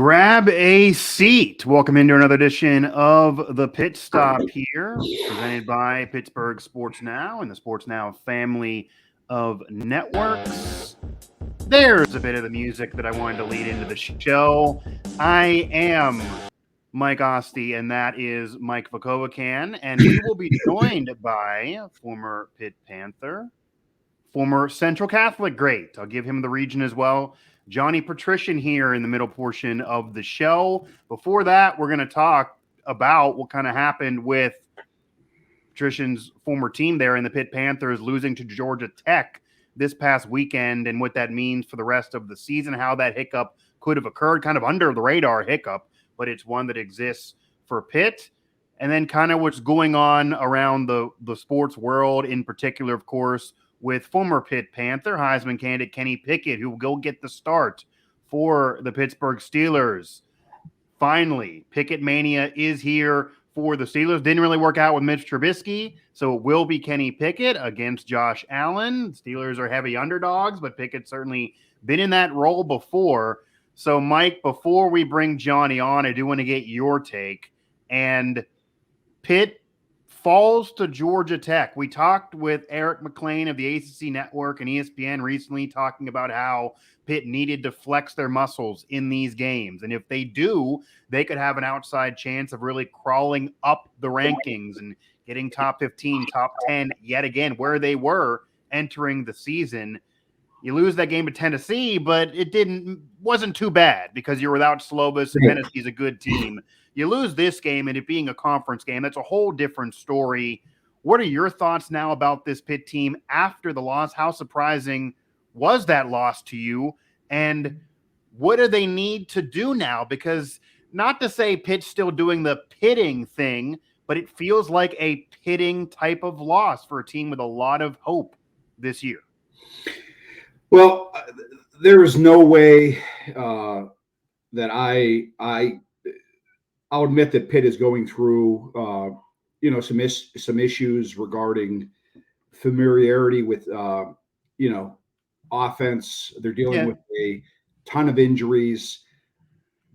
Grab a seat. Welcome into another edition of the Pitt Stop here, presented by Pittsburgh Sports Now and the Sports Now family of networks. There's a bit of the music that I wanted to lead into the show. I am Mike Asti, and that is Mike Vukovcan, and we will be joined by former Pitt Panther, former Central Catholic great. I'll give him the region as well. Johnny Petrishen here in the middle portion of the show. Before that, we're going to talk about what kind of happened with Petrishen's former team there in the Pitt Panthers losing to Georgia Tech this past weekend and what that means for the rest of the season, how that hiccup could have occurred, kind of under the radar hiccup, but it's one that exists for Pitt. And then kind of what's going on around the sports world, in particular, of course, with former Pitt Panther Heisman candidate Kenny Pickett, who will go get the start for the Pittsburgh Steelers. Finally, Pickett Mania is here for the Steelers. Didn't really work out with Mitch Trubisky, so it will be Kenny Pickett against Josh Allen. Steelers are heavy underdogs, but Pickett's certainly been in that role before. So, Mike, before we bring Johnny on, I do want to get your take. And Pitt falls to Georgia Tech. We talked with Eric McLean of the ACC Network and ESPN recently talking about how Pitt needed to flex their muscles in these games. And if they do, they could have an outside chance of really crawling up the rankings and getting top 15, top 10 yet again, where they were entering the season. You lose that game to Tennessee, but wasn't too bad because you're without Slovis and Tennessee's a good team. You lose this game, and it being a conference game, that's a whole different story. What are your thoughts now about this Pitt team after the loss? How surprising was that loss to you? And what do they need to do now? Because not to say Pitt's still doing the pitting thing, but it feels like a pitting type of loss for a team with a lot of hope this year. Well, there is no way that I'll admit that Pitt is going through, some issues regarding familiarity with, offense. They're dealing with a ton of injuries.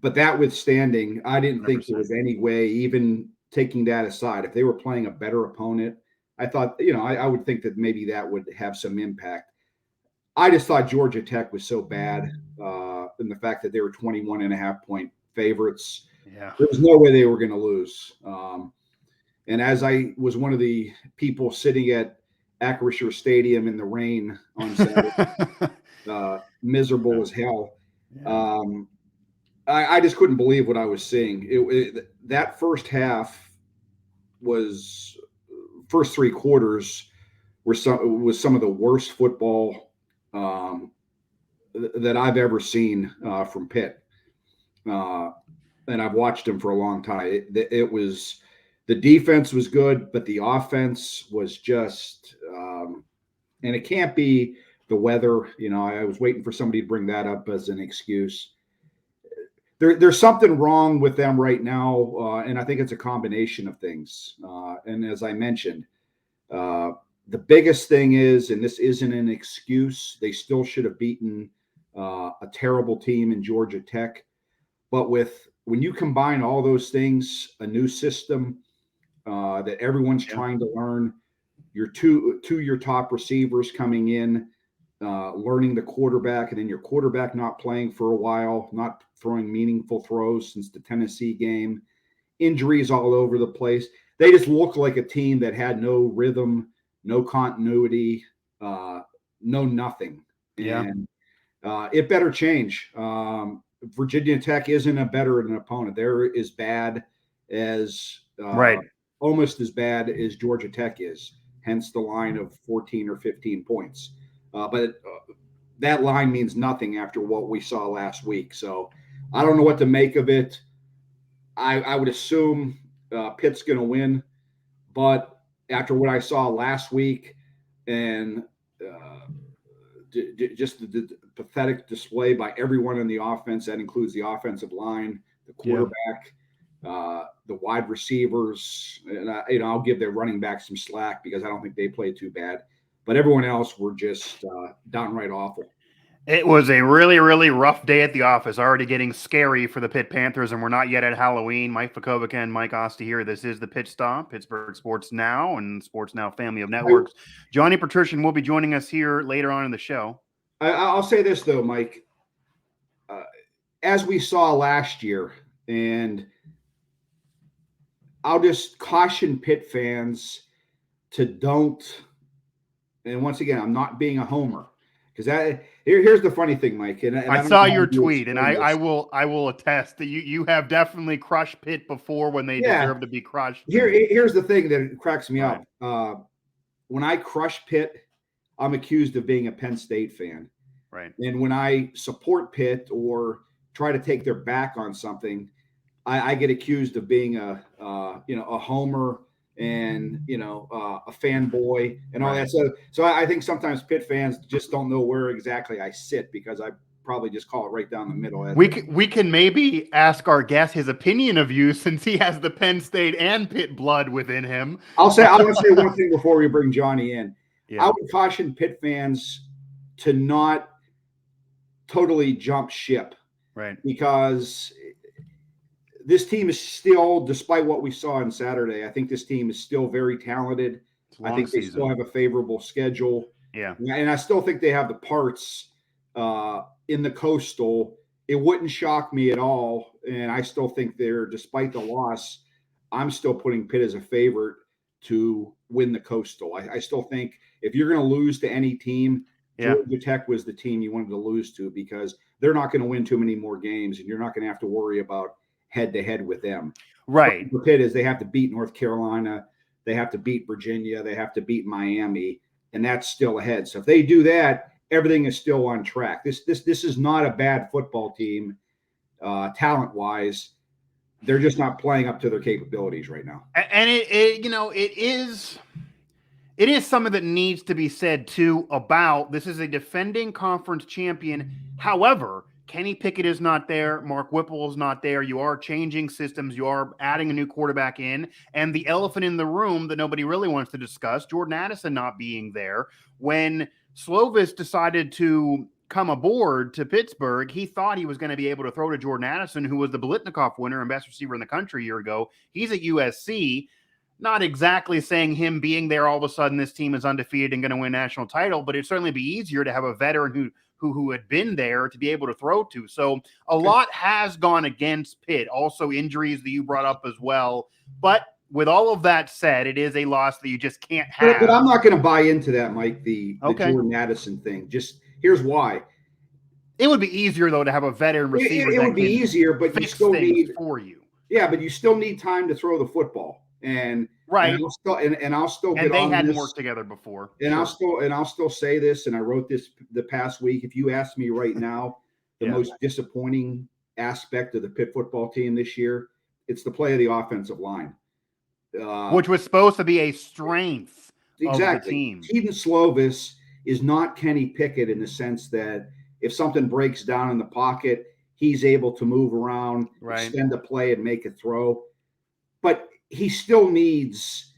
But that withstanding, I didn't think there was any way, even taking that aside, if they were playing a better opponent, I thought, I would think that maybe that would have some impact. I just thought Georgia Tech was so bad in the fact that they were 21.5-point favorites. Yeah. There was no way they were going to lose. And as I was one of the people sitting at Acrisure Stadium in the rain on Saturday, miserable as hell, I just couldn't believe what I was seeing. That first half first three quarters was some of the worst football that I've ever seen from Pitt. And I've watched them for a long time. It was the defense was good, but the offense was just and it can't be the weather. I was waiting for somebody to bring that up as an excuse. There's something wrong with them right now, and I think it's a combination of things. And as I mentioned, the biggest thing is, and this isn't an excuse, they still should have beaten a terrible team in Georgia Tech. But when you combine all those things, a new system that everyone's trying to learn, your your top receivers coming in, learning the quarterback, and then your quarterback not playing for a while, not throwing meaningful throws since the Tennessee game, injuries all over the place. They just look like a team that had no rhythm, no continuity, no nothing. Yeah. And it better change. Virginia Tech isn't a better an opponent. They're as bad as almost as bad as Georgia Tech is, hence the line of 14 or 15 points. But that line means nothing after what we saw last week. So I don't know what to make of it. I would assume Pitt's going to win. But after what I saw last week and just the pathetic display by everyone in the offense, that includes the offensive line, the quarterback, the wide receivers, and I'll give their running back some slack because I don't think they played too bad. But everyone else were just downright awful. It was a really, really rough day at the office, already getting scary for the Pitt Panthers, and we're not yet at Halloween. Mike Vukovcan, Mike Asti here. This is the Pitt Stop, Pittsburgh Sports Now and Sports Now family of networks. Johnny Petrishen will be joining us here later on in the show. I'll say this, though, Mike. As we saw last year, and I'll just caution Pitt fans to don't, and once again, I'm not being a homer, because here's the funny thing, Mike. And I saw your tweet, and I will attest that you have definitely crushed Pitt before when they deserve to be crushed. Here's the thing that cracks me up. When I crush Pitt, I'm accused of being a Penn State fan. Right. And when I support Pitt or try to take their back on something, I get accused of being a homer and a fanboy and all that. So I think sometimes Pitt fans just don't know where exactly I sit, because I probably just call it right down the middle. We can maybe ask our guest his opinion of you, since he has the Penn State and Pitt blood within him. I want to say one thing before we bring Johnny in. Yeah. I would caution Pitt fans to not totally jump ship. Right. Because this team is still, despite what we saw on Saturday, I think this team is still very talented. I think they still have a favorable schedule. Yeah. And I still think they have the parts in the Coastal. It wouldn't shock me at all. And I still think despite the loss, I'm still putting Pitt as a favorite to win the Coastal. I still think if you're going to lose to any team, Georgia Tech was the team you wanted to lose to, because they're not going to win too many more games, and you're not going to have to worry about head-to-head with them. Right. For Pitt is they have to beat North Carolina, they have to beat Virginia, they have to beat Miami, and that's still ahead. So if they do that, everything is still on track. This is not a bad football team, talent-wise. They're just not playing up to their capabilities right now. And it is something that needs to be said too about this is a defending conference champion. However, Kenny Pickett is not there. Mark Whipple is not there. You are changing systems. You are adding a new quarterback in. And the elephant in the room that nobody really wants to discuss, Jordan Addison not being there. When Slovis decided to come aboard to Pittsburgh, he thought he was going to be able to throw to Jordan Addison, who was the Biletnikoff winner and best receiver in the country a year ago. He's at USC. Not exactly saying him being there all of a sudden this team is undefeated and going to win a national title, but it'd certainly be easier to have a veteran who had been there to be able to throw to. So a lot has gone against Pitt. Also injuries that you brought up as well. But with all of that said, it is a loss that you just can't have. But I'm not going to buy into that, Mike, the Jordan Addison thing. Just here's why. It would be easier, though, to have a veteran receiver. It would be easier, but you still need for you. Yeah, but you still need time to throw the football. And right, and I'll still get on this. And they hadn't worked together before. And I'll still say this, and I wrote this the past week. If you ask me right now, the most disappointing aspect of the Pitt football team this year, it's the play of the offensive line, which was supposed to be a strength of the team. Keaton Slovis is not Kenny Pickett in the sense that if something breaks down in the pocket, he's able to move around, extend a play, and make a throw. But he still needs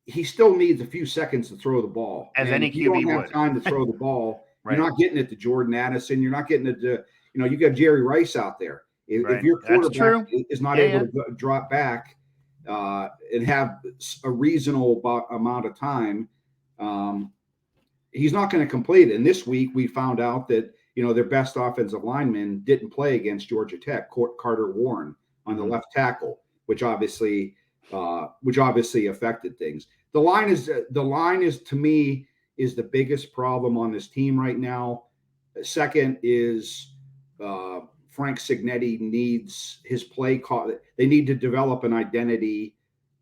a few seconds to throw the ball. As any QB you don't have time to throw the ball. You're not getting it to Jordan Addison. You're not getting it to, you got Jerry Rice out there. If your quarterback is not able to drop back and have a reasonable amount of time, he's not going to complete it. And this week we found out that, their best offensive lineman didn't play against Georgia Tech, Carter Warren on the left tackle, which obviously affected things. The line is to me is the biggest problem on this team right now. Second is Frank Cignetti needs his play call. They need to develop an identity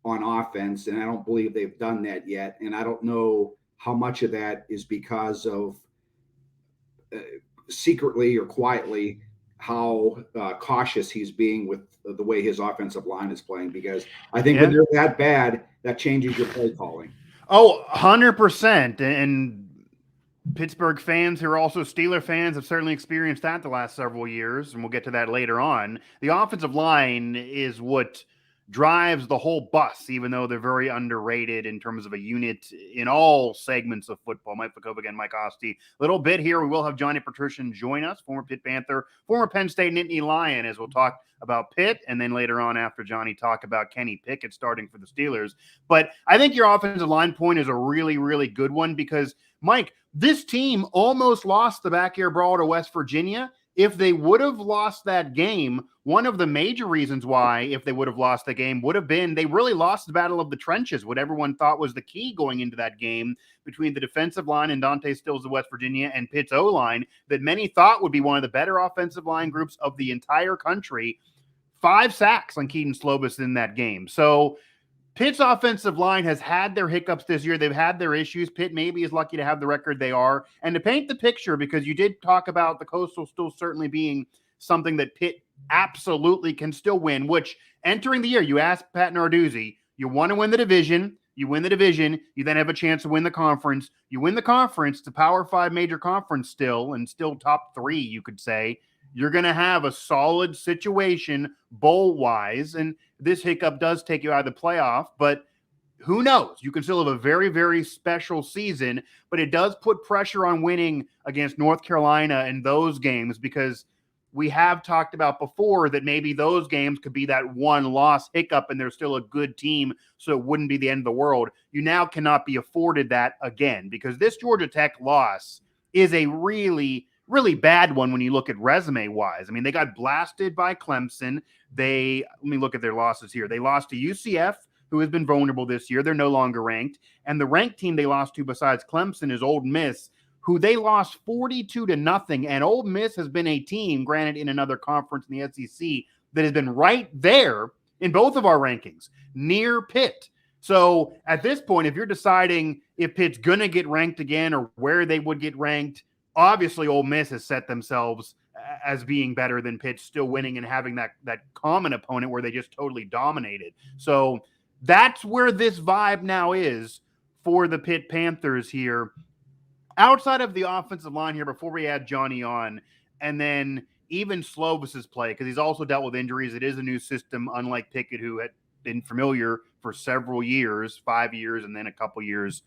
on offense, and I don't believe they've done that yet. And I don't know how much of that is because of secretly or quietly how cautious he's being with the way his offensive line is playing, because I think when they're that bad, that changes your play calling. Oh, 100%. And Pittsburgh fans who are also Steeler fans have certainly experienced that the last several years, and we'll get to that later on. The offensive line is what drives the whole bus, even though they're very underrated in terms of a unit in all segments of football. Mike Vukovcan, Mike Asti. Little bit here. We will have Johnny Petrishen join us, former Pitt Panther, former Penn State Nittany Lion, as we'll talk about Pitt, and then later on after Johnny talk about Kenny Pickett starting for the Steelers. But I think your offensive line point is a really, really good one because, Mike, this team almost lost the backyard brawl to West Virginia. If they would have lost that game, one of the major reasons why, if they would have lost the game, would have been they really lost the battle of the trenches, what everyone thought was the key going into that game between the defensive line and Dante Stills of West Virginia and Pitt's O-line that many thought would be one of the better offensive line groups of the entire country. 5 sacks on Keaton Slovis in that game. So Pitt's offensive line has had their hiccups this year. They've had their issues. Pitt maybe is lucky to have the record they are. And to paint the picture, because you did talk about the Coastal still certainly being something that Pitt absolutely can still win, which entering the year, you asked Pat Narduzzi, you want to win the division. You win the division. You then have a chance to win the conference. You win the conference, the Power 5 major conference still, and still top 3, you could say. You're going to have a solid situation bowl-wise, and this hiccup does take you out of the playoff, but who knows? You can still have a very, very special season, but it does put pressure on winning against North Carolina in those games because we have talked about before that maybe those games could be that one-loss hiccup and they're still a good team, so it wouldn't be the end of the world. You now cannot be afforded that again because this Georgia Tech loss is a really bad one when you look at resume-wise. I mean, they got blasted by Clemson. Let me look at their losses here. They lost to UCF, who has been vulnerable this year. They're no longer ranked. And the ranked team they lost to besides Clemson is Ole Miss, who they lost 42-0. And Ole Miss has been a team, granted in another conference in the SEC, that has been right there in both of our rankings, near Pitt. So at this point, if you're deciding if Pitt's going to get ranked again or where they would get ranked, obviously, Ole Miss has set themselves as being better than Pitt, still winning and having that common opponent where they just totally dominated. So that's where this vibe now is for the Pitt Panthers here. Outside of the offensive line here, before we add Johnny on, and then even Slovis's play, because he's also dealt with injuries. It is a new system, unlike Pickett, who had been familiar for several years, 5 years, and then a couple years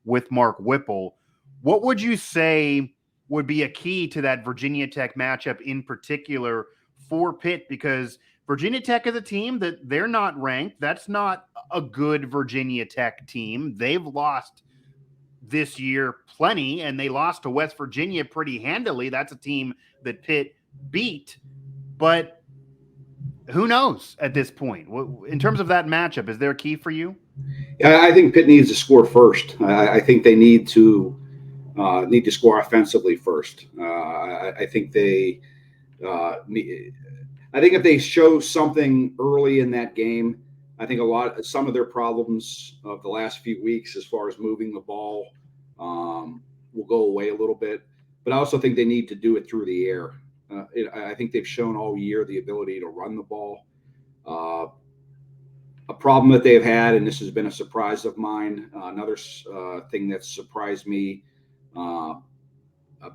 with Mark Whipple. What would you say would be a key to that Virginia Tech matchup in particular for Pitt? Because Virginia Tech is a team that they're not ranked. That's not a good Virginia Tech team. They've lost this year plenty, and they lost to West Virginia pretty handily. That's a team that Pitt beat. But who knows at this point? In terms of that matchup, is there a key for you? Yeah, I think Pitt needs to score first. I think they need to score offensively first. I think they I think if they show something early in that game, I think some of their problems of the last few weeks as far as moving the ball will go away a little bit. But I also think they need to do it through the air. I think they've shown all year the ability to run the ball. A problem that they've had, and this has been a surprise of mine, another thing that surprised me a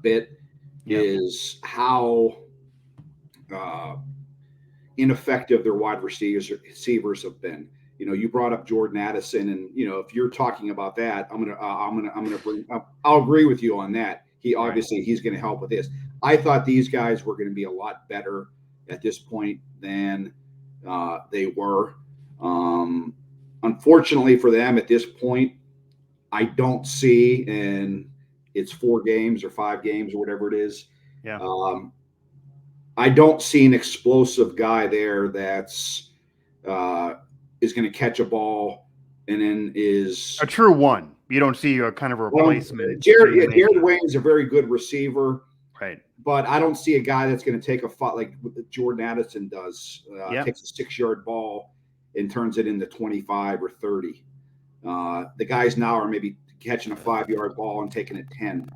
bit is how ineffective their wide receivers have been. You know, you brought up Jordan Addison, and if you're talking about that, I'll agree with you on that. He's going to help with this. I thought these guys were going to be a lot better at this point than they were. Unfortunately for them at this point, I don't see, and it's 4 games or 5 games or whatever it is. Yeah. I don't see an explosive guy there that's is going to catch a ball and then is a true one. You don't see a kind of a replacement. Jared Wayne's a very good receiver, right? But I don't see a guy that's going to take a fight like Jordan Addison does. Takes a 6-yard ball and turns it into 25 or 30. The guys now are maybe catching a 5-yard ball and taking it 10.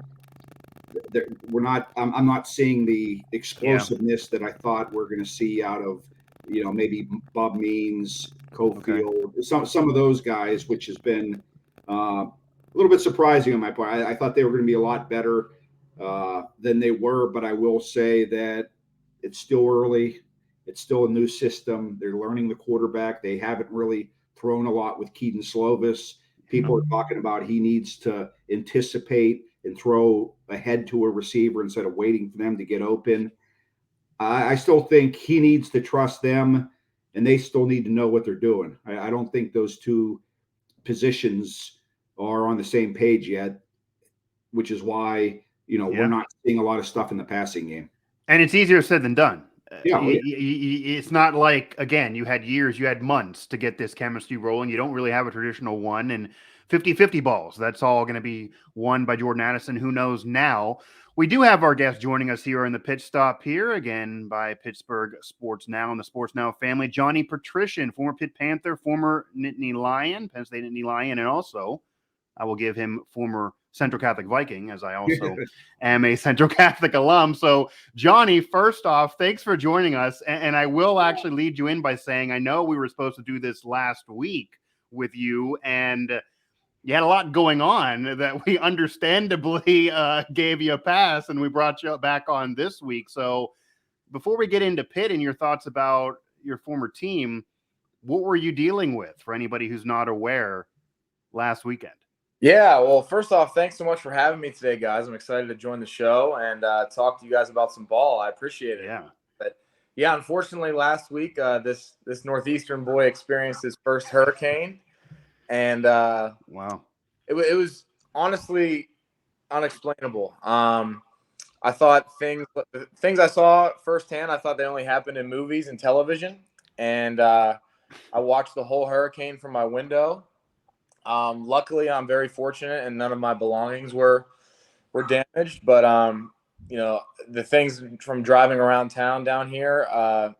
I'm not seeing the explosiveness that I thought we're going to see out of, maybe Bob Means, Cofield, some of those guys, which has been a little bit surprising on my part. I thought they were going to be a lot better than they were, but I will say that it's still early. It's still a new system. They're learning the quarterback. They haven't really thrown a lot with Keaton Slovis. People are talking about he needs to anticipate and throw ahead to a receiver instead of waiting for them to get open. I still think he needs to trust them, and they still need to know what they're doing. I don't think those two positions are on the same page yet, which is why, we're not seeing a lot of stuff in the passing game. And it's easier said than done. Yeah. It's not like, again, you had months to get this chemistry rolling. You don't really have a traditional one, and 50-50 balls. That's all going to be won by Jordan Addison. Who knows now? We do have our guest joining us here in the Pit Stop here, again, by Pittsburgh Sports Now and the Sports Now family. Johnny Petrishen, former Pitt Panther, former Nittany Lion, Penn State Nittany Lion, and also, I will give him former Central Catholic Viking, as I also am a Central Catholic alum. So, Johnny, first off, thanks for joining us. And I will actually lead you in by saying I know we were supposed to do this last week with you, and you had a lot going on that we understandably gave you a pass, and we brought you back on this week. So, before we get into Pitt and your thoughts about your former team, what were you dealing with, for anybody who's not aware, last weekend? Yeah, well, first off, thanks so much for having me today, guys. I'm excited to join the show and talk to you guys about some ball. I appreciate it. Yeah. But yeah, unfortunately, last week this northeastern boy experienced his first hurricane, and wow, it was honestly unexplainable. I thought things I saw firsthand, I thought they only happened in movies and television, and I watched the whole hurricane from my window. Luckily, I'm very fortunate, and none of my belongings were damaged. But the things from driving around town down here,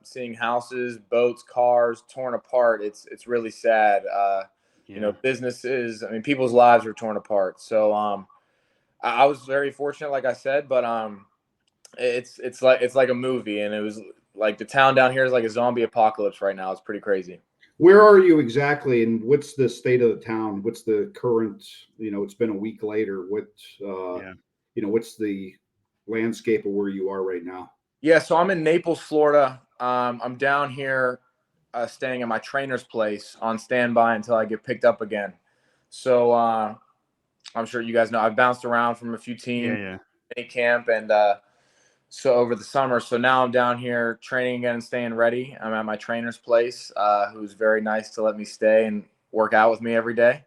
seeing houses, boats, cars torn apart, it's really sad. Businesses, people's lives were torn apart. So I was very fortunate, like I said, but it's like a movie, and it was like the town down here is like a zombie apocalypse right now. It's pretty crazy. Where are you exactly, and what's the state of the town? What's the current, it's been a week later. What's the landscape of where you are right now? Yeah, so I'm in Naples, Florida. I'm down here staying at my trainer's place on standby until I get picked up again. So I'm sure you guys know I've bounced around from a few teams, mini camp, and so over the summer. So now I'm down here training again and staying ready. I'm at my trainer's place, who's very nice to let me stay and work out with me every day.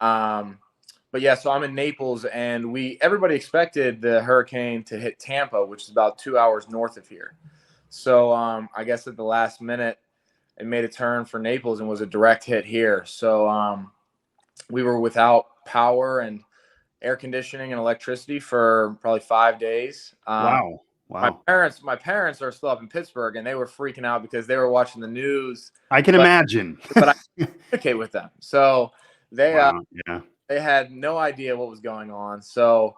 But yeah, so I'm in Naples, and everybody expected the hurricane to hit Tampa, which is about 2 hours north of here. So I guess at the last minute, it made a turn for Naples and was a direct hit here. So we were without power and air conditioning and electricity for probably 5 days. Wow. My parents are still up in Pittsburgh, and they were freaking out because they were watching the news. I can imagine. But I communicate with them. So they they had no idea what was going on. So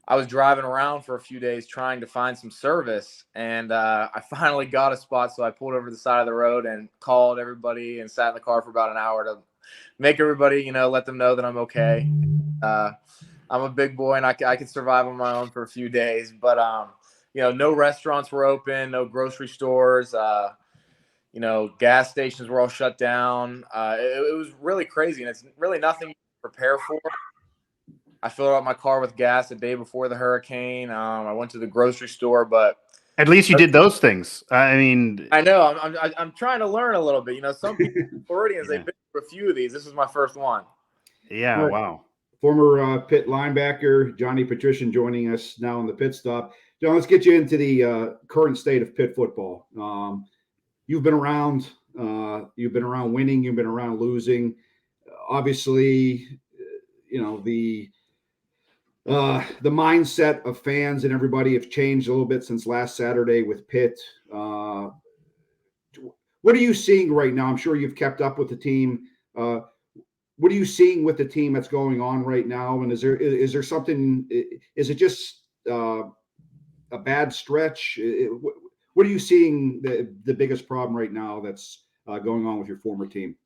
I was driving around for a few days trying to find some service, and I finally got a spot. So I pulled over to the side of the road and called everybody and sat in the car for about an hour to make everybody, let them know that I'm okay. I'm a big boy, and I can survive on my own for a few days. But no restaurants were open, no grocery stores, gas stations were all shut down. It was really crazy, and it's really nothing you can prepare for. I filled up my car with gas the day before the hurricane. I went to the grocery store, but at least you did those things. I know I'm trying to learn a little bit. Some people, Floridians, they've been through a few of these. This is my first one. Yeah, wow. Former Pitt linebacker Johnny Petrishen joining us now on the Pit Stop. John, let's get you into the current state of Pitt football. You've been around winning. You've been around losing. Obviously, the mindset of fans and everybody have changed a little bit since last Saturday with Pitt. What are you seeing right now? I'm sure you've kept up with the team. What are you seeing with the team that's going on right now? And is there something? Is it just a bad stretch? What are you seeing the biggest problem right now that's going on with your former team?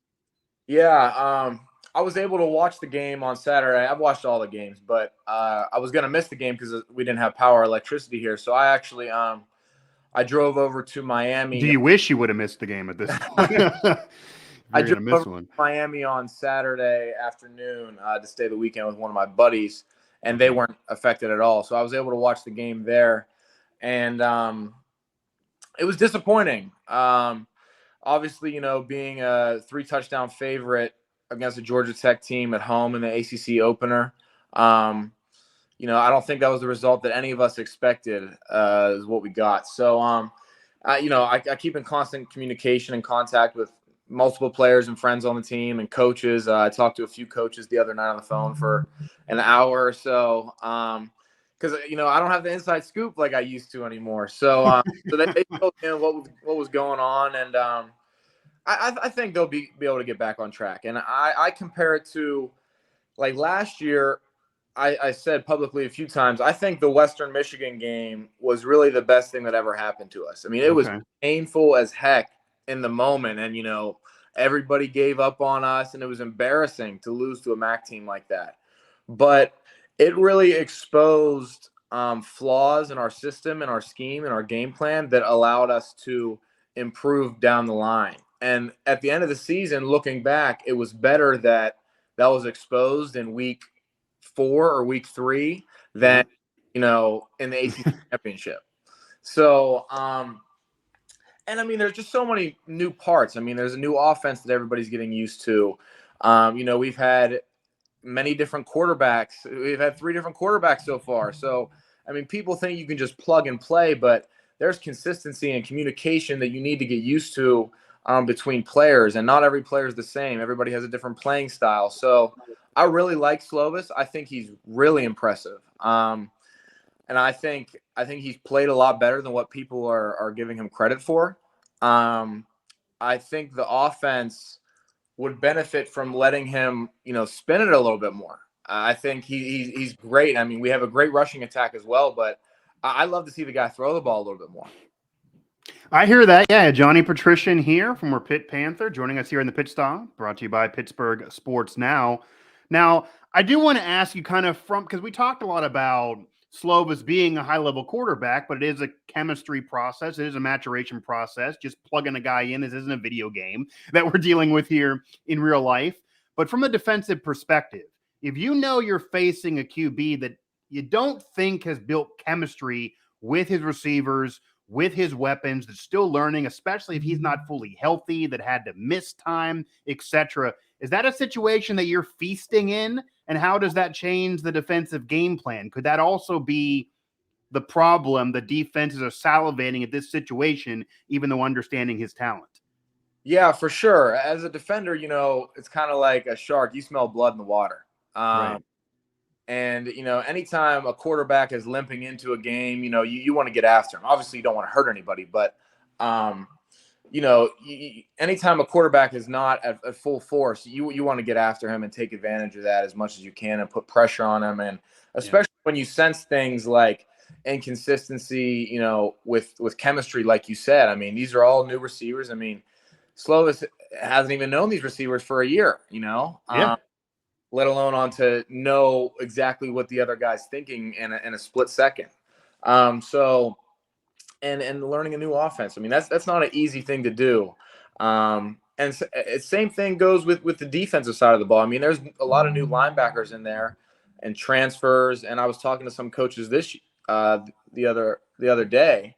Yeah, I was able to watch the game on Saturday. I've watched all the games, but I was going to miss the game because we didn't have power or electricity here. So I actually I I drove over to Miami. Do you wish you would have missed the game at this point? I You're drove gonna miss over one. to Miami on Saturday afternoon to stay the weekend with one of my buddies, and they weren't affected at all. So I was able to watch the game there, and it was disappointing. Obviously, being a 3-touchdown favorite against a Georgia Tech team at home in the ACC opener, I don't think that was the result that any of us expected. Is what we got. So, I keep in constant communication and contact with multiple players and friends on the team and coaches. I talked to a few coaches the other night on the phone for an hour or so. Because I don't have the inside scoop like I used to anymore. So, so they told me what was going on, and I think they'll be able to get back on track. And I compare it to like last year. I said publicly a few times, I think the Western Michigan game was really the best thing that ever happened to us. I mean, it was painful as heck in the moment, and everybody gave up on us, and it was embarrassing to lose to a MAC team like that. But it really exposed flaws in our system and our scheme and our game plan that allowed us to improve down the line. And at the end of the season, looking back, it was better that was exposed in week 4 or week 3 than in the ACC championship. So and I mean, there's just so many new parts. I mean, there's a new offense that everybody's getting used to. We've had many different quarterbacks. We've had 3 different quarterbacks so far. So I mean, people think you can just plug and play, but there's consistency and communication that you need to get used to between players, and not every player is the same. Everybody has a different playing style. So I really like Slovis. I think he's really impressive. And I think he's played a lot better than what people are giving him credit for. I think the offense would benefit from letting him, spin it a little bit more. I think he's great. I mean, we have a great rushing attack as well, but I love to see the guy throw the ball a little bit more. I hear that. Yeah, Johnny Petrishen here from our Pitt Panther, joining us here in the Pitt Stop, brought to you by Pittsburgh Sports Now. Now, I do want to ask you kind of because we talked a lot about Slovis being a high-level quarterback, but it is a chemistry process. It is a maturation process. Just plugging a guy in. This isn't a video game that we're dealing with here in real life. But from a defensive perspective, if you know you're facing a QB that you don't think has built chemistry with his receivers, with his weapons, that's still learning, especially if he's not fully healthy, that had to miss time, etc. Is that a situation that you're feasting in? And how does that change the defensive game plan? Could that also be the problem? The defenses are salivating at this situation, even though understanding his talent. Yeah, for sure. As a defender, it's kind of like a shark. You smell blood in the water. Right. And, anytime a quarterback is limping into a game, you want to get after him. Obviously, you don't want to hurt anybody, but, anytime a quarterback is not at full force, you want to get after him and take advantage of that as much as you can and put pressure on him. And especially when you sense things like inconsistency, with chemistry, like you said. I mean, these are all new receivers. I mean, Slovis hasn't even known these receivers for a year, let alone on to know exactly what the other guy's thinking in a split second. So learning a new offense. I mean, that's not an easy thing to do. And same thing goes with the defensive side of the ball. I mean, there's a lot of new linebackers in there and transfers. And I was talking to some coaches the other day,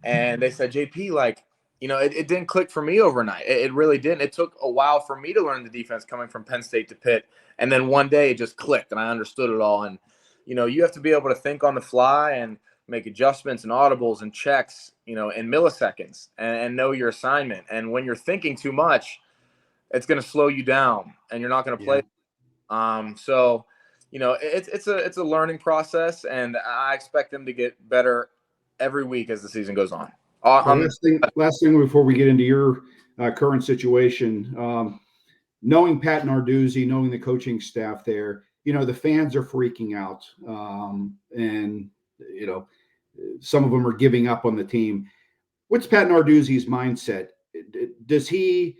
and they said, JP, like, it didn't click for me overnight. It really didn't. It took a while for me to learn the defense coming from Penn State to Pitt. And then one day it just clicked and I understood it all. And, you have to be able to think on the fly and make adjustments and audibles and checks, in milliseconds and know your assignment. And when you're thinking too much, it's going to slow you down and you're not going to play. So, it's a learning process, and I expect them to get better every week as the season goes on. Last thing before we get into your current situation, knowing Pat Narduzzi, knowing the coaching staff there, the fans are freaking out, and some of them are giving up on the team. What's Pat Narduzzi's mindset? Does he,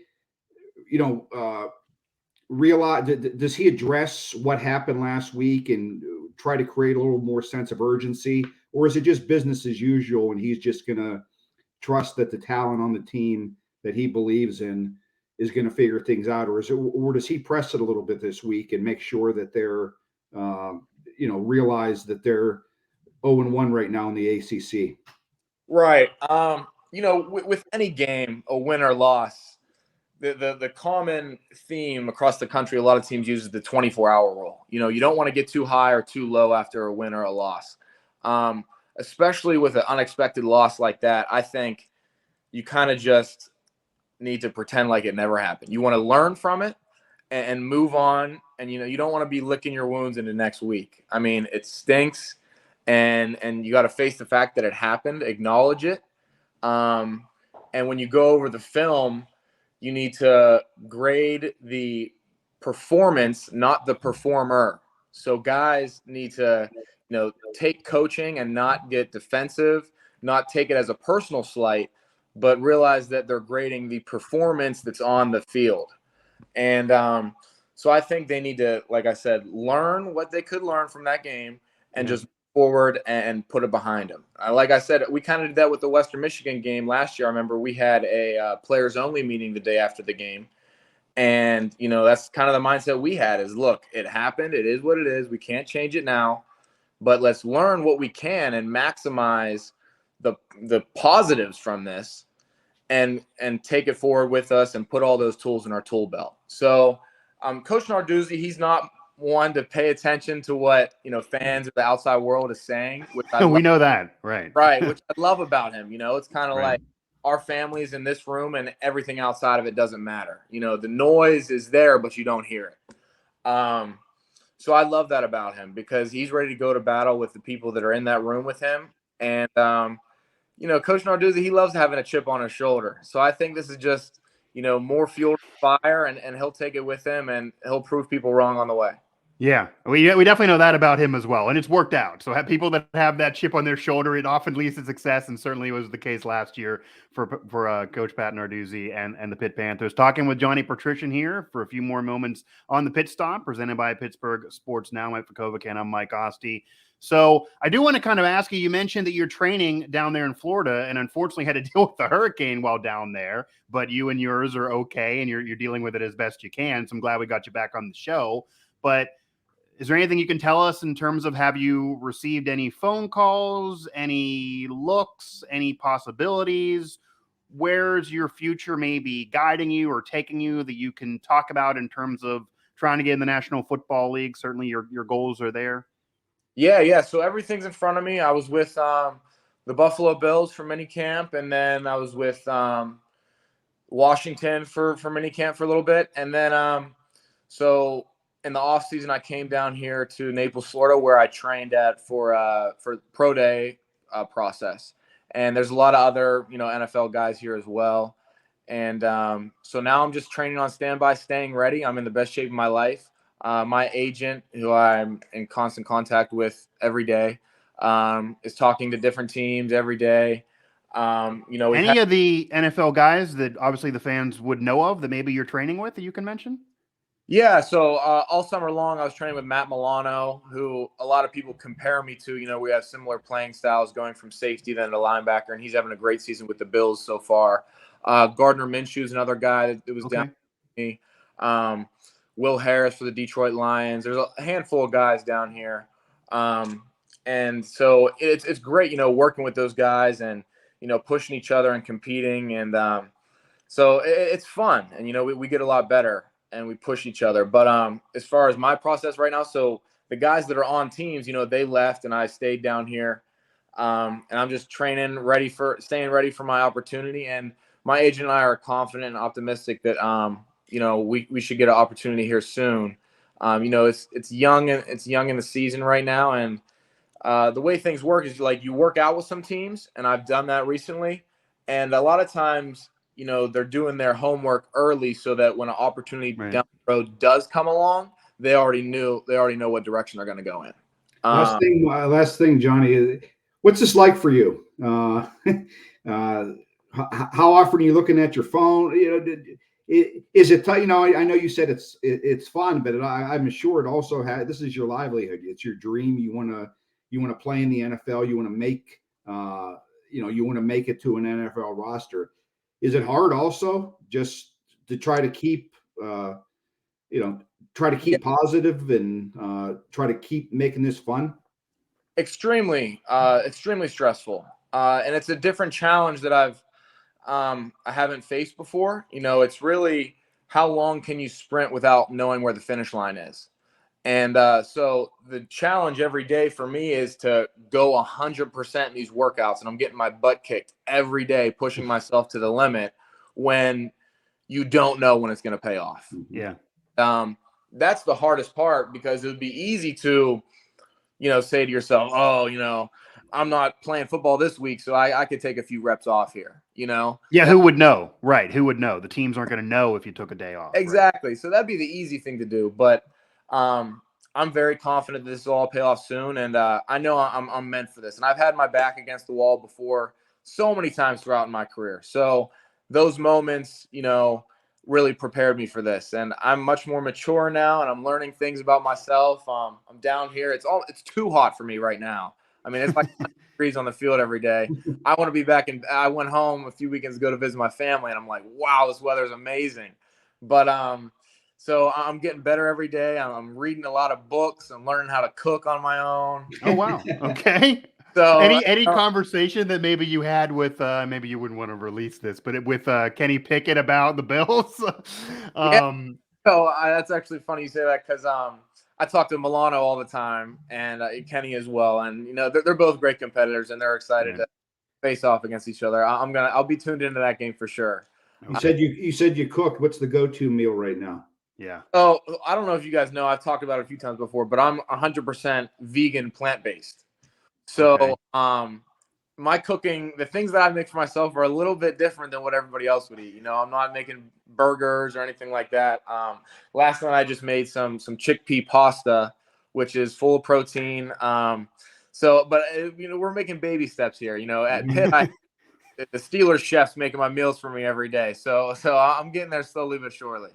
realize? Does he address what happened last week and try to create a little more sense of urgency, or is it just business as usual and he's just gonna trust that the talent on the team that he believes in is going to figure things out, or does he press it a little bit this week and make sure that they're realize that they're 0-1 right now in the ACC? Right. With any game, a win or loss, the common theme across the country, a lot of teams use the 24-hour rule. You don't want to get too high or too low after a win or a loss. Especially with an unexpected loss like that, I think you kind of just need to pretend like it never happened. You want to learn from it and move on. And, you don't want to be licking your wounds into next week. I mean, it stinks. And you got to face the fact that it happened, acknowledge it. And when you go over the film, you need to grade the performance, not the performer. So guys need to, take coaching and not get defensive, not take it as a personal slight, but realize that they're grading the performance that's on the field. And so I think they need to, like I said, learn what they could learn from that game and just forward and put it behind them. Like I said, we kind of did that with the Western Michigan game last year. I remember we had a players only meeting the day after the game. And, that's kind of the mindset we had is, look, it happened. It is what it is. We can't change it now, but let's learn what we can and maximize the positives from this and take it forward with us and put all those tools in our tool belt. So Coach Narduzzi, he's not one to pay attention to what fans of the outside world is saying, which we know that, right? Which I love about him. It's kind of like our family's in this room and everything outside of it doesn't matter. The noise is there, but you don't hear it. So I love that about him because he's ready to go to battle with the people that are in that room with him. And Coach Narduzzi, he loves having a chip on his shoulder. So I think this is just more fuel to the fire, and he'll take it with him and he'll prove people wrong on the way. Yeah, we definitely know that about him as well, and it's worked out. So have people that have that chip on their shoulder, it often leads to success, and certainly was the case last year for Coach Pat Narduzzi and the Pitt Panthers. Talking with Johnny Petrishen here for a few more moments on the Pit Stop, presented by Pittsburgh Sports Now. Mike Vukovcan, I'm Mike Asti. So I do want to kind of ask you, you mentioned that you're training down there in Florida and unfortunately had to deal with the hurricane while down there, but you and yours are okay, and you're dealing with it as best you can. So I'm glad we got you back on the show. But is there anything you can tell us in terms of, have you received any phone calls, any looks, any possibilities? Where's your future maybe guiding you or taking you that you can talk about in terms of trying to get in the National Football League? Certainly your goals are there. Yeah. So everything's in front of me. I was with the Buffalo Bills for minicamp, and then I was with Washington for minicamp for a little bit. And then so in the off season, I came down here to Naples, Florida, where I trained at for pro day process. And there's a lot of other, NFL guys here as well. And so now I'm just training on standby, staying ready. I'm in the best shape of my life. My agent, who I'm in constant contact with every day, is talking to different teams every day. Any of the NFL guys that obviously the fans would know of that maybe you're training with that you can mention? Yeah, so all summer long, I was training with Matt Milano, who a lot of people compare me to. We have similar playing styles, going from safety then to linebacker, and he's having a great season with the Bills so far. Gardner Minshew is another guy that was down with me. Will Harris for the Detroit Lions. There's a handful of guys down here. And so it's great, working with those guys and, pushing each other and competing. And so it's fun. And, we get a lot better and we push each other. But as far as my process right now, so the guys that are on teams, they left and I stayed down here. And I'm just staying ready for my opportunity. And my agent and I are confident and optimistic that, we should get an opportunity here soon. It's young in the season right now. And the way things work is like you work out with some teams, and I've done that recently. And a lot of times, they're doing their homework early so that when an opportunity down the road does come along, they already know what direction they're going to go in. Last thing, Johnny, what's this like for you? How often are you looking at your phone? Is it, I know you said it's fun, but I'm sure it also this is your livelihood. It's your dream. You want to play in the NFL. You want to make, you want to make it to an NFL roster. Is it hard also just to try to keep, positive and try to keep making this fun? Extremely stressful. And it's a different challenge that I haven't faced before. It's really how long can you sprint without knowing where the finish line is? And so the challenge every day for me is to go 100% in these workouts, and I'm getting my butt kicked every day, pushing myself to the limit when you don't know when it's going to pay off. Yeah. That's the hardest part, because it would be easy to, say to yourself, oh, I'm not playing football this week, so I could take a few reps off here, Yeah, who would know? Right, who would know? The teams aren't going to know if you took a day off. Exactly. Right? So that'd be the easy thing to do. But I'm very confident that this will all pay off soon, and I know I'm meant for this. And I've had my back against the wall before so many times throughout my career. So those moments, really prepared me for this. And I'm much more mature now, and I'm learning things about myself. I'm down here. It's too hot for me right now. I mean, it's like 100 degrees on the field every day. I want to be back I went home a few weekends ago to visit my family, and I'm like, wow, this weather is amazing. But so I'm getting better every day. I'm reading a lot of books. I'm learning how to cook on my own. Oh, wow. Okay. So any conversation that maybe you had with maybe you wouldn't want to release this, but with Kenny Pickett about the Bills? So that's actually funny you say that, because I talk to Milano all the time, and Kenny as well, and they're both great competitors, and they're excited to face off against each other. I'll be tuned into that game for sure. You said you cooked. What's the go-to meal right now? Yeah. Oh, I don't know if you guys know, I've talked about it a few times before, but I'm 100% vegan, plant-based. So, okay. My cooking, the things that I make for myself are a little bit different than what everybody else would eat. I'm not making burgers or anything like that. Last night I just made some chickpea pasta, which is full of protein. But we're making baby steps here. At Pitt, the Steelers chef's making my meals for me every day. So I'm getting there slowly but surely.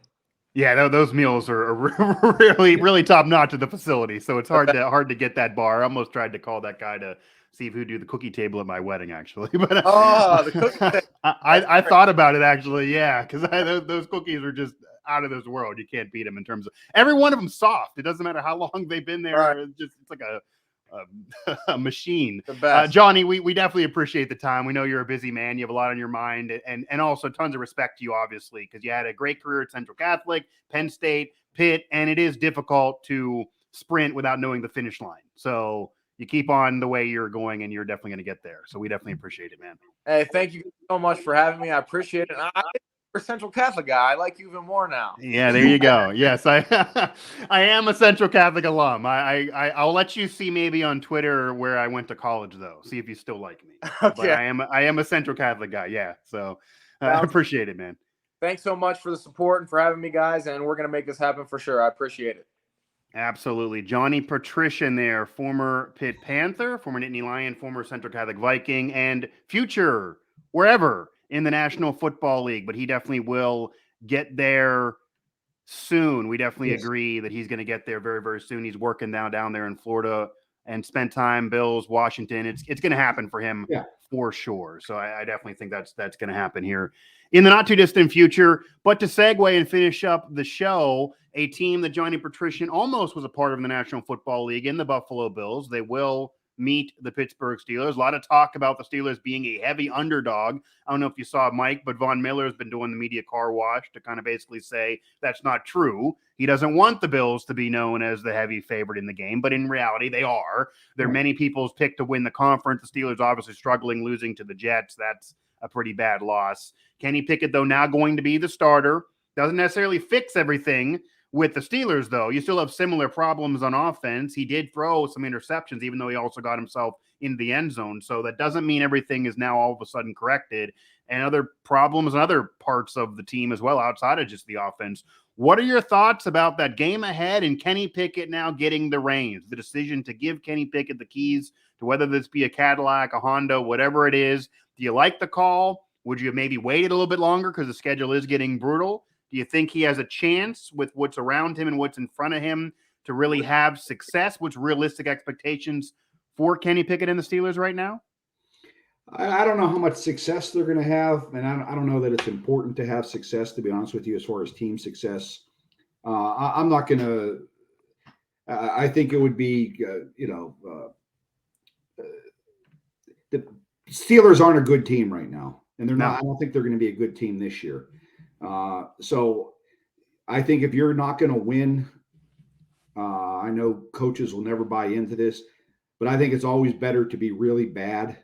Yeah, those meals are really, really top notch at the facility. So it's hard to get that bar. I almost tried to call that guy to see if he'd do the cookie table at my wedding, actually. But the cookie. I thought about it actually, yeah, because those cookies are just out of this world. You can't beat them in terms of every one of them soft. It doesn't matter how long they've been there. Right. It's like a machine. The best. Johnny, we definitely appreciate the time. We know you're a busy man. You have a lot on your mind, and also tons of respect to you, obviously, because you had a great career at Central Catholic, Penn State, Pitt, and it is difficult to sprint without knowing the finish line. So you keep on the way you're going, and you're definitely going to get there. So we definitely appreciate it, man. Hey, thank you so much for having me. I appreciate it. You're a Central Catholic guy. I like you even more now. Yeah, there you go. Yes, I am a Central Catholic alum. I'll let you see maybe on Twitter where I went to college, though. See if you still like me. Okay. But I am a Central Catholic guy. Yeah, so I appreciate it, man. Thanks so much for the support and for having me, guys. And we're gonna make this happen for sure. I appreciate it. Absolutely, Johnny Petrishen there, former Pitt Panther, former Nittany Lion, former Central Catholic Viking, and future wherever in the National Football League, but he definitely will get there soon. We definitely agree that he's going to get there very, very soon. He's working down there in Florida and spent time, Bills, Washington. It's going to happen for him for sure. So I definitely think that's going to happen here in the not too distant future. But to segue and finish up the show, a team that Johnny Petrishen almost was a part of in the National Football League in the Buffalo Bills. They will meet the Pittsburgh Steelers. A lot of talk about the Steelers being a heavy underdog. I don't know if you saw Mike, but Von Miller's been doing the media car wash to kind of basically say that's not true. He doesn't want the Bills to be known as the heavy favorite in the game, but in reality, they are. There are many people's pick to win the conference. The Steelers obviously struggling, losing to the Jets. That's a pretty bad loss. Kenny Pickett, though, now going to be the starter. Doesn't necessarily fix everything with the Steelers, though. You still have similar problems on offense. He did throw some interceptions, even though he also got himself in the end zone. So that doesn't mean everything is now all of a sudden corrected. And other problems in other parts of the team as well, outside of just the offense. What are your thoughts about that game ahead and Kenny Pickett now getting the reins, the decision to give Kenny Pickett the keys to whether this be a Cadillac, a Honda, whatever it is? Do you like the call? Would you have maybe waited a little bit longer because the schedule is getting brutal? Do you think he has a chance with what's around him and what's in front of him to really have success? What's realistic expectations for Kenny Pickett and the Steelers right now? I don't know how much success they're going to have, and I don't know that it's important to have success, to be honest with you, as far as team success. I'm not going to. I think it would be, the Steelers aren't a good team right now, and they're not. I don't think they're going to be a good team this year. So I think if you're not going to win, I know coaches will never buy into this, but I think it's always better to be really bad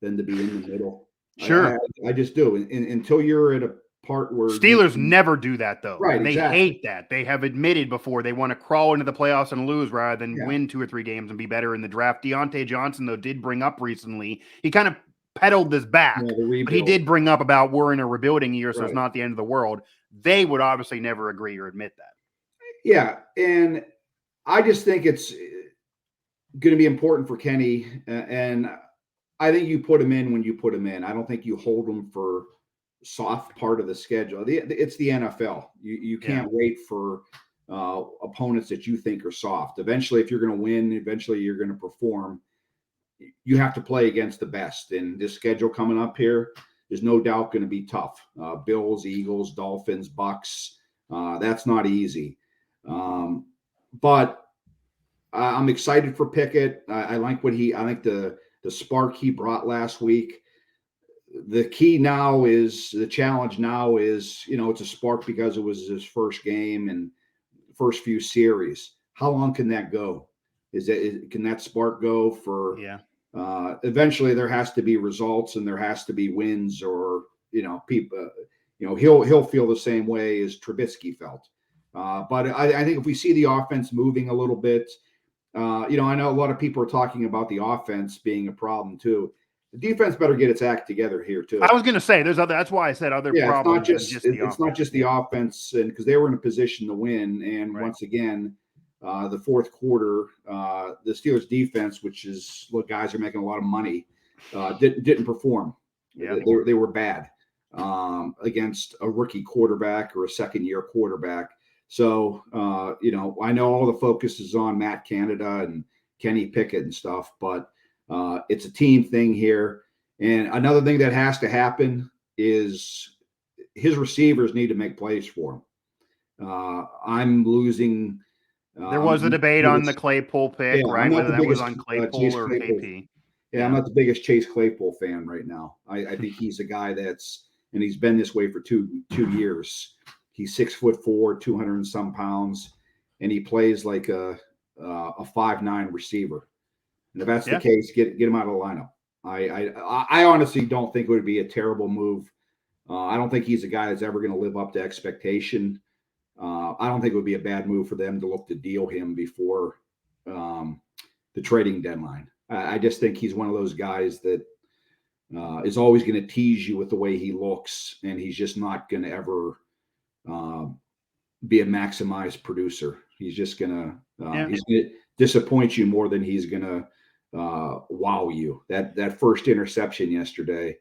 than to be in the middle. Sure. I just do. Until you're at a part where Steelers never do that, though. Right, They exactly. hate that. They have admitted before they want to crawl into the playoffs and lose rather than win 2 or 3 games and be better in the draft. Deontay Johnson, though, did bring up recently. He kind of pedaled this back, but he did bring up about we're in a rebuilding year, so it's not the end of the world. They would obviously never agree or admit that. Yeah, and I just think it's going to be important for Kenny, and I think you put him in when you put him in. I don't think you hold him for soft part of the schedule. It's the NFL. You can't wait for opponents that you think are soft. Eventually, if you're going to win, eventually you're going to perform. You have to play against the best. And this schedule coming up here is no doubt going to be tough. Bills, Eagles, Dolphins, Bucks. That's not easy. But I'm excited for Pickett. I like I think the spark he brought last week. The key now is, the challenge now is, it's a spark because it was his first game and first few series. How long can that go? Can that spark go for? Yeah. Eventually, there has to be results and there has to be wins, or people. He'll feel the same way as Trubisky felt. But I think if we see the offense moving a little bit, I know a lot of people are talking about the offense being a problem too. The defense better get its act together here too. I was going to say there's other. That's why I said other problems. It's not just the offense, and because they were in a position to win, and once again, the fourth quarter, the Steelers defense, which is guys are making a lot of money, didn't perform. Yeah. They were bad against a rookie quarterback or a second-year quarterback. So I know all the focus is on Matt Canada and Kenny Pickett and stuff, but it's a team thing here. And another thing that has to happen is his receivers need to make plays for him. I'm losing. There was a debate on the Claypool pick, right? Whether that was on Claypool or Claypool. KP. Yeah, I'm not the biggest Chase Claypool fan right now. I think he's a guy and he's been this way for two years. He's 6'4", 200 and some pounds, and he plays like a 5'9" receiver. And if that's the case, get him out of the lineup. I honestly don't think it would be a terrible move. I don't think he's a guy that's ever going to live up to expectation. I don't think it would be a bad move for them to look to deal him before the trading deadline. I just think he's one of those guys that is always going to tease you with the way he looks, and he's just not going to ever be a maximized producer. He's just going to disappoint you more than he's going to wow you. That first interception yesterday,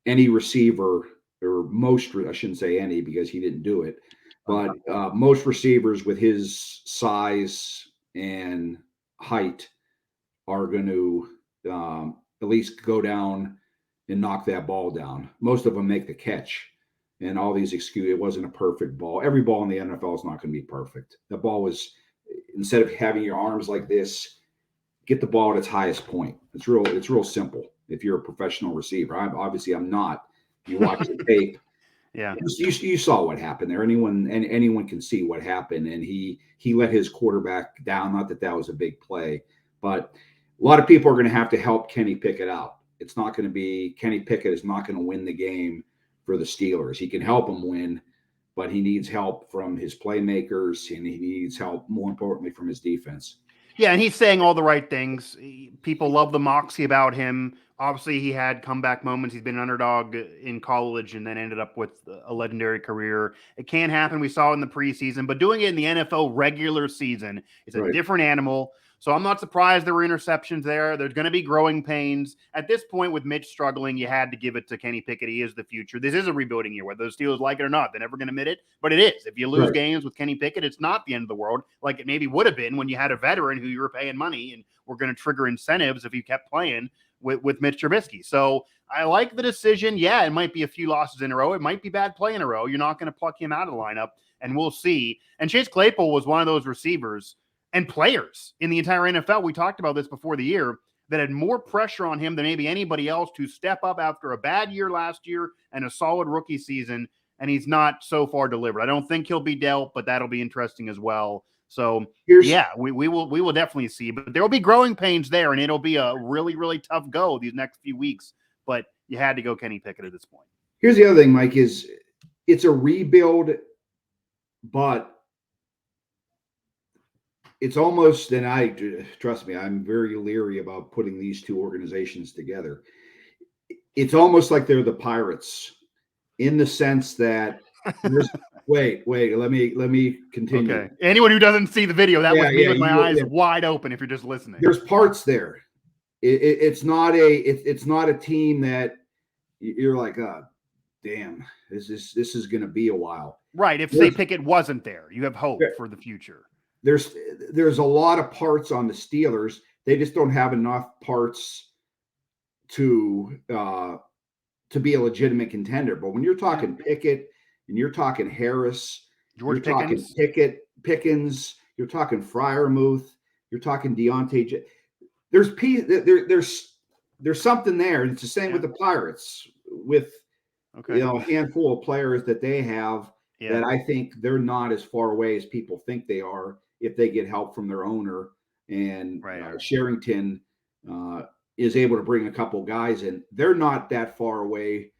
any receiver, or most, I shouldn't say any because he didn't do it, but most receivers with his size and height are going to at least go down and knock that ball down. Most of them make the catch. And all these excuses, it wasn't a perfect ball. Every ball in the NFL is not going to be perfect. The ball was, instead of having your arms like this, get the ball at its highest point. It's real simple. If you're a professional receiver, I'm not. You watch the tape. Yeah, you saw what happened there. Anyone can see what happened, and he let his quarterback down. Not that was a big play, but a lot of people are going to have to help Kenny Pickett out. It's not going to be Kenny Pickett is not going to win the game for the Steelers. He can help them win, but he needs help from his playmakers, and he needs help, more importantly, from his defense. Yeah, and he's saying all the right things. People love the moxie about him. Obviously, he had comeback moments. He's been an underdog in college and then ended up with a legendary career. It can happen. We saw it in the preseason, but doing it in the NFL regular season is a different animal. So I'm not surprised there were interceptions there. There's going to be growing pains. At this point, with Mitch struggling, you had to give it to Kenny Pickett. He is the future. This is a rebuilding year, whether the Steelers like it or not. They're never going to admit it, but it is. If you lose games with Kenny Pickett, it's not the end of the world, like it maybe would have been when you had a veteran who you were paying money and were going to trigger incentives if you kept playing. with Mitch Trubisky. So I like the decision. Yeah, it might be a few losses in a row. It might be bad play in a row. You're not going to pluck him out of the lineup, and we'll see. And Chase Claypool was one of those receivers and players in the entire NFL. We talked about this before the year that had more pressure on him than maybe anybody else to step up after a bad year last year and a solid rookie season. And he's not so far delivered. I don't think he'll be dealt, but that'll be interesting as well. So we will definitely see, but there will be growing pains there, and it'll be a really, really tough go these next few weeks. But you had to go Kenny Pickett at this point. Here's the other thing, Mike, is it's a rebuild, but it's almost, and trust me, I'm very leery about putting these two organizations together. It's almost like they're the Pirates in the sense that wait, let me continue. Okay. Anyone who doesn't see the video, that was me with my eyes wide open if you're just listening. There's parts there. It's not a team that you're like, oh, damn, this is going to be a while. Right. If say Pickett wasn't there, you have hope for the future. There's a lot of parts on the Steelers. They just don't have enough parts to be a legitimate contender. But when you're talking Pickett and you're talking Harris, George you're Pickens. talking Pickens, you're talking Freiermuth, you're talking Deontay. There's something there. It's the same with the Pirates with a handful of players that they have that I think they're not as far away as people think they are if they get help from their owner. And Sherrington is able to bring a couple guys in. They're not that far away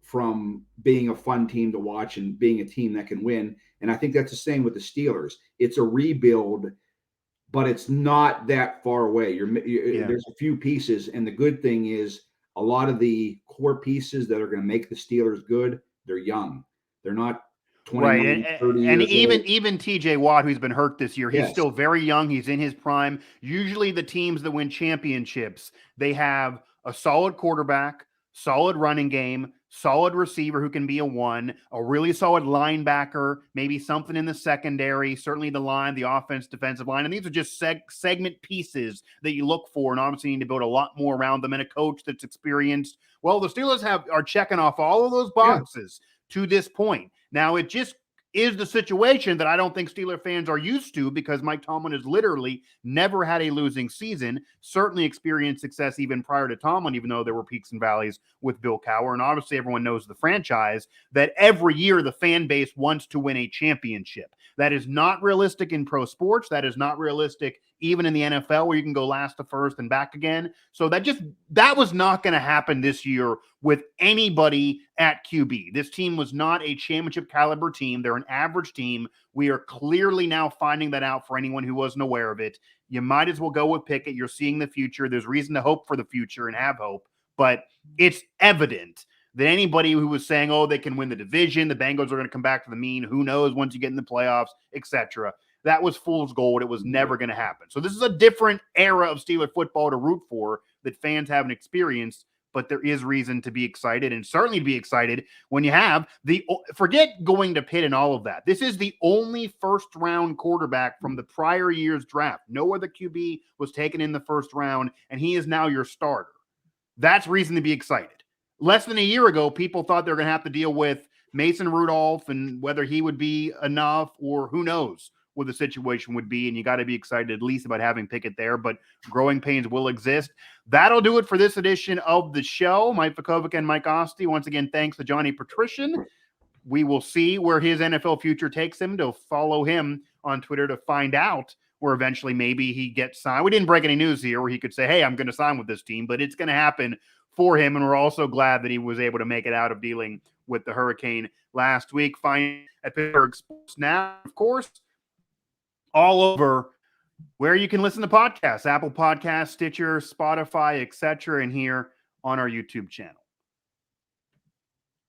from being a fun team to watch and being a team that can win. And I think that's the same with the Steelers. It's a rebuild, but it's not that far away. There's a few pieces, and the good thing is a lot of the core pieces that are going to make the Steelers good, they're young. They're not 29, 30 years and old. even TJ Watt, who's been hurt this year, he's still very young. He's in his prime. Usually the teams that win championships, they have a solid quarterback, solid running game, solid receiver who can be a one, a really solid linebacker, maybe something in the secondary, certainly the line, the offense, defensive line. And these are just segment pieces that you look for, and obviously you need to build a lot more around them, and a coach that's experienced. Well, the Steelers are checking off all of those boxes to this point. Now, it just is the situation that I don't think Steeler fans are used to, because Mike Tomlin has literally never had a losing season, certainly experienced success even prior to Tomlin, even though there were peaks and valleys with Bill Cowher. And obviously everyone knows the franchise that every year the fan base wants to win a championship. That is not realistic in pro sports. That is not realistic even in the NFL, where you can go last to first and back again. So that was not going to happen this year with anybody at QB. This team was not a championship caliber team. They're an average team. We are clearly now finding that out for anyone who wasn't aware of it. You might as well go with Pickett. You're seeing the future. There's reason to hope for the future and have hope, but it's evident that anybody who was saying, oh, they can win the division, the Bengals are going to come back to the mean, who knows once you get in the playoffs, etc. That was fool's gold. It was never going to happen. So this is a different era of Steeler football to root for that fans haven't experienced, but there is reason to be excited, and certainly to be excited when you have forget going to Pitt and all of that. This is the only first-round quarterback from the prior year's draft. No other QB was taken in the first round, and he is now your starter. That's reason to be excited. Less than a year ago, people thought they were going to have to deal with Mason Rudolph and whether he would be enough, or who knows what the situation would be. And you got to be excited at least about having Pickett there, but growing pains will exist. That'll do it for this edition of the show. Mike Vukovcan and Mike Asti. Once again, thanks to Johnny Petrishen. We will see where his NFL future takes him. To follow him on Twitter to find out where eventually maybe he gets signed. We didn't break any news here where he could say, hey, I'm going to sign with this team, but it's going to happen for him. And we're also glad that he was able to make it out of dealing with the hurricane last week. Find at Pittsburgh Sports Now, of course, all over where you can listen to podcasts, Apple Podcasts, Stitcher, Spotify, etc., and here on our YouTube channel.